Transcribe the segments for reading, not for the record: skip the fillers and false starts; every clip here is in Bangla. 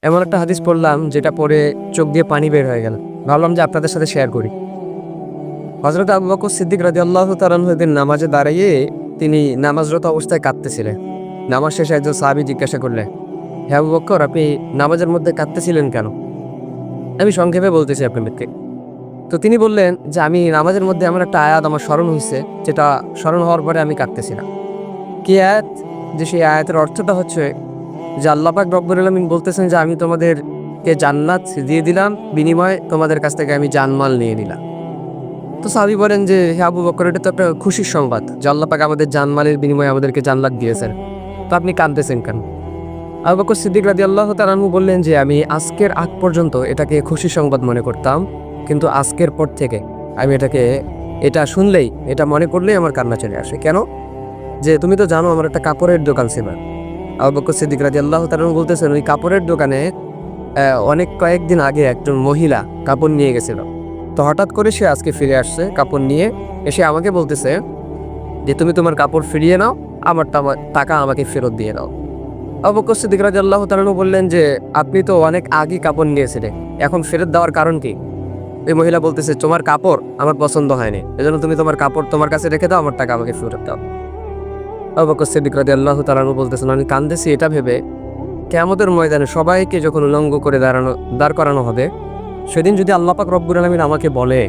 এমন একটা হাদিস পড়লাম যেটা পড়ে চোখ দিয়ে পানি বের হয়ে গেল। ভাবলাম যে আপনাদের সাথে শেয়ার করি। হযরত আবু বকর সিদ্দিক রাদিয়াল্লাহু তাআলা আনহু একদিন নামাজে দাঁড়িয়ে তিনি নামাজরত অবস্থায় কাঁদতেছিলেন। নামাজ শেষে একজন সাহাবী জিজ্ঞাসা করলেন, হে আবু বকর, আপনি নামাজের মধ্যে কাঁদতেছিলেন কেন? আমি সংক্ষেপে বলতেছি আপনাদেরকে। তো তিনি বললেন যে আমি নামাজের মধ্যে এমন একটা আয়াত আমার স্মরণ হয়েছে, যেটা স্মরণ হওয়ার পরে আমি কাঁদতেছিলাম। কি আয়াত? যে সেই আয়াতের অর্থটা হচ্ছে যে আল্লাহ পাক রব্বুল আলামিন বলতেছেন যে আমি তোমাদেরকে জান্নাত দিয়ে দিলাম, বিনিময়ে তোমাদের কাছ থেকে আমি জানমাল নিয়ে নিলাম। তো সাহাবী বলেন যে হে আবু বকর, এটা তো একটা খুশির সংবাদ যে আল্লাহ পাক আমাদের জানমালের বিনিময়ে আমাদেরকে জান্নাত দিয়েছেন, তো আপনি কাঁদতেছেন কেন? আবু বকর সিদ্দিক রাদিয়াল্লাহু তাআলা আনহু বললেন যে আমি আজকের আগ পর্যন্ত এটাকে খুশির সংবাদ মনে করতাম, কিন্তু আজকের পর থেকে আমি এটা শুনলেই, এটা মনে করলেই আমার কান্না চলে আসে। কেন? যে তুমি তো জানো আমার একটা কাপড়ের দোকান ছিল। আবু বকর সিদ্দিক রাদিয়াল্লাহু তাআলা আনহু বলতেছেন ওই কাপড়ের দোকানে অনেক কয়েকদিন আগে একজন মহিলা কাপড় নিয়ে গেছিল। তো হঠাৎ করে সে আজকে ফিরে আসছে কাপড় নিয়ে, এসে আমাকে বলতেছে যে তুমি তোমার কাপড় ফিরিয়ে নাও, আমার টাকা আমাকে ফেরত দিয়ে দাও। আবু বকর সিদ্দিক রাদিয়াল্লাহু তাআলা আনহু বললেন যে আপনি তো অনেক আগে কাপড় নিয়েছিলেন, এখন ফেরত দেওয়ার কারণ কি? এই মহিলা বলতেছে তোমার কাপড় আমার পছন্দ হয়নি, এজন্য তুমি তোমার কাপড় তোমার কাছে রেখে দাও, আমার টাকা আমাকে ফেরত দাও। আবু বকর সিদ্দিক রাদিয়াল্লাহু তাআলা আনহু বলতেছেন আমি কাঁদতেছি এটা ভেবে, কিয়ামতের ময়দানে সবাইকে যখন উলঙ্গ করে দাঁড় করানো হবে, সেদিন যদি আল্লাহ পাক রব্বুল আলামিন আমাকে বলে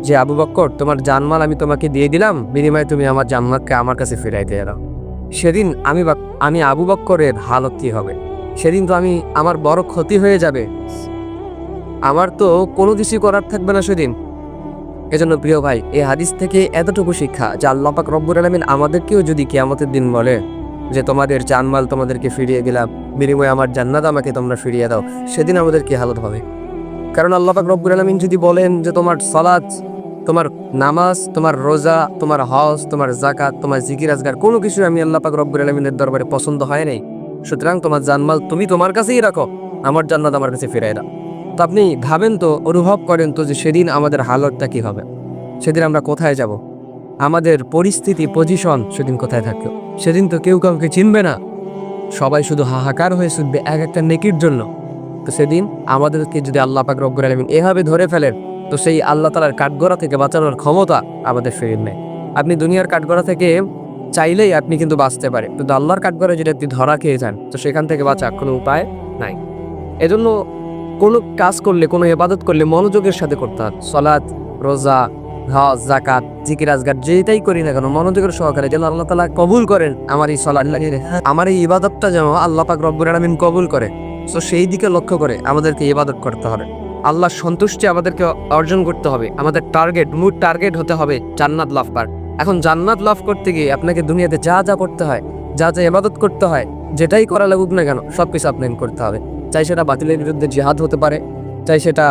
যে আবু বকর তোমার জানমাল আমি তোমাকে দিয়ে দিলাম, বিনিময়ে তুমি আমার জান্নাতকে আমার কাছে ফিরাই দিয়ে দাও, সেদিন আমি আবু বকরের হালত কি হবে? সেদিন তো আমার বড় ক্ষতি হয়ে যাবে, আমার তো কোনো কিছুই করার থাকবে না সেদিন। এজন্য প্রিয় ভাই, এই হাদিস থেকে এতটুকু শিক্ষা যে আল্লাহ পাক রব্বুল আলামিন আমাদেরকেও যদি কিয়ামতের দিন বলে যে তোমাদের জানমাল তোমাদেরকে ফিরিয়ে দিলাম, বিনিময়ে আমার জান্নাত আমাকে তোমরা ফিরিয়ে দাও, সেদিন আমাদের কি হালত হবে? কারণ আল্লাহ পাক রব্বুল আলামিন যদি বলেন যে তোমার সালাত, তোমার নামাজ, তোমার রোজা, তোমার হজ, তোমার যাকাত, তোমার জিকির আজগার কোনো কিছু আমি আল্লাহ পাক রব্বুল আলামিনের দরবারে পছন্দ হয় নাই, সুতরাং তোমার জানমাল তুমি তোমার কাছেই রাখো, আমার জান্নাত আমার কাছে ফিরিয়ে দাও। তো আপনি ভাবেন তো, অনুভব করেন তো যে সেদিন আমাদের হালতটা কি হবে? সেদিন আমরা কোথায় যাব? আমাদের পরিস্থিতি, পজিশন সেদিন কোথায় থাকবে? সেদিন তো কেউ কাউকে চিনবে না, সবাই শুধু হাহাকার হয়ে ছুটবে এক একটা নেকির জন্য। তো সেদিন আমাদেরকে যদি আল্লাহ পাক রব্বুল আলামিন এভাবে ধরে ফেলেন, তো সেই আল্লাহ তাআলার কাঠগড়া থেকে বাঁচানোর ক্ষমতা আমাদের ফিরিয়ে নেয়। আপনি দুনিয়ার কাঠগড়া থেকে চাইলেই আপনি কিন্তু বাঁচতে পারে, কিন্তু আল্লাহর কাঠগড়ায় যদি আপনি ধরা খেয়ে যান, তো সেখান থেকে বাঁচার কোনো উপায় নাই। এজন্য কোনো কাজ করলে, কোনো ইবাদত করলে মনোযোগের সাথে করতে হবে। সালাত, রোজা, হজ, যাকাত, জিকির আজগার যেটাই করি না কেন মনোযোগের সহকারে যেন আল্লাহ তাআলা কবুল করেন আমার এই সালাত, আমার এই ইবাদতটা যেন আল্লাহ পাক রব্বুল আলামিন কবুল করে। তো সেই দিকে লক্ষ্য করে আমাদেরকে ইবাদত করতে হবে, আল্লাহর সন্তুষ্টি আমাদেরকে অর্জন করতে হবে। আমাদের মূল টার্গেট হতে হবে জান্নাত লাভ করার। এখন জান্নাত লাভ করতে গিয়ে আপনাকে দুনিয়াতে যা যা করতে হয়, যা যা ইবাদত করতে হয়, যেটাই করা লাগুক না কেন সবকিছু আপনাকে করতে হবে। চাই সেটা বাতিলের বিরুদ্ধে জিহাদ হতে পারে, চাই সেটা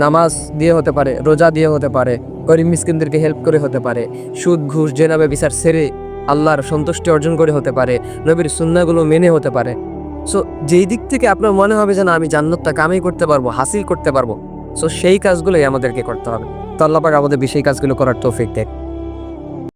নামাজ দিয়ে হতে পারে, রোজা দিয়ে হতে পারে, গরিব মিসকিনদেরকে হেল্প করে হতে পারে, সুদ ঘুষ জেনা ব্যভিচার ছেড়ে আল্লাহর সন্তুষ্টি অর্জন করে হতে পারে, নবীর সুন্নাহগুলো মেনে হতে পারে। সো যেই দিক থেকে আপনার মনে হবে যে না আমি জান্নাতটা কামাই করতে পারবো, হাসিল করতে পারবো, সো সেই কাজগুলোই আমাদেরকে করতে হবে। তো আল্লাহ পাক আমাদের সেই কাজগুলো করার তৌফিক দেয়।